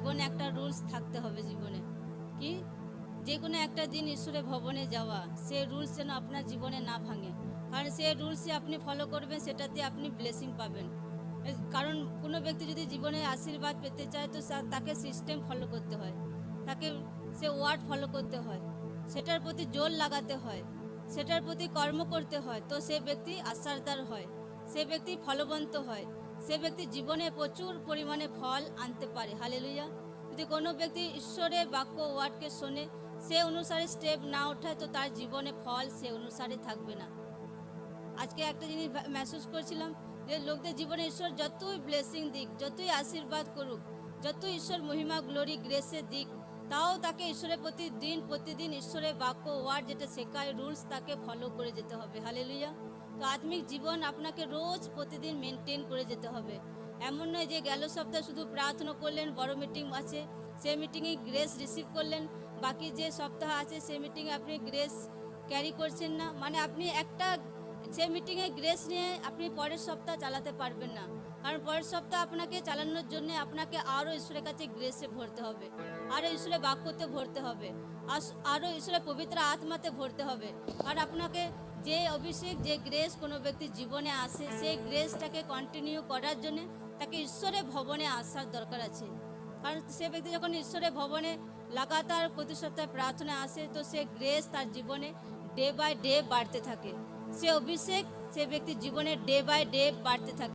জীবনে একটা রুলস থাকতে হবে জীবনে, কি যে কোনো একটা দিন ঈশ্বরের ভবনে যাওয়া। সে রুলস যেন আপনার জীবনে না ভাঙে, কারণ সে রুলসে আপনি ফলো করবেন, সেটাতে আপনি ব্লেসিং পাবেন। কারণ কোনো ব্যক্তি যদি জীবনে আশীর্বাদ পেতে চায় তো তাকে সিস্টেম ফলো করতে হয়, তাকে সে ওয়ার্ড ফলো করতে হয়, সেটার প্রতি জোর লাগাতে হয়, সেটার প্রতি কর্ম করতে হয়, তো সে ব্যক্তি আশারদার হয়, সে ব্যক্তি ফলবন্ত হয়, সে ব্যক্তি জীবনে প্রচুর পরিমাণে ফল আনতে পারে। হালেলুয়া। যদি কোনো ব্যক্তি ঈশ্বরের বাক্য ওয়ার্ডকে শোনে, সে অনুসারে স্টেপ না ওঠায়, তো তার জীবনে ফল সে অনুসারে থাকবে না। আজকে একটা জিনিস মেসেজ করছিলাম যে লোকদের জীবনে ঈশ্বর যতই ব্লেসিং দিক, যতই আশীর্বাদ করুক, যতই ঈশ্বর মহিমা গ্লোরি গ্রেসে দিক, তাও তাকে ঈশ্বরের প্রতিদিন ঈশ্বরের বাক্য ওয়ার্ড যেটা শেখায় রুলস, তাকে ফলো করে যেতে হবে। হালেলুয়া। তো আত্মিক জীবন আপনাকে রোজ প্রতিদিন মেনটেন করে যেতে হবে। এমন নয় যে গেল সপ্তাহে শুধু প্রার্থনা করলেন, বড় মিটিং আছে সেই মিটিংয়ে গ্রেস রিসিভ করলেন, বাকি যে সপ্তাহ আছে সেই মিটিংয়ে আপনি গ্রেস ক্যারি করছেন না, মানে আপনি একটা সেই মিটিংয়ে গ্রেস নিয়ে আপনি পরের সপ্তাহ চালাতে পারবেন না। কারণ পরের সপ্তাহ আপনাকে চালানোর জন্য আপনাকে আরও ঈশ্বরের কাছে গ্রেসে ভরতে হবে, আরও ঈশ্বরের বাক্যতে ভরতে হবে, আরও ঈশ্বরের পবিত্র আত্মাতে ভরতে হবে। আর আপনাকে যে অভিষেক, যে গ্রেস কোনো ব্যক্তির জীবনে আসে, সেই গ্রেসটাকে কন্টিনিউ করার জন্য তাকে ঈশ্বরের ভবনে আসার দরকার আছে। কারণ সে ব্যক্তি যখন ঈশ্বরের ভবনে লাগাতার প্রতি সপ্তাহে প্রার্থনা আসে, তো সে গ্রেস তার জীবনে ডে বাই ডে বাড়তে থাকে, সে অভিষেক সে ব্যক্তির জীবনে ডে বাই ডে বাড়তে থাকে।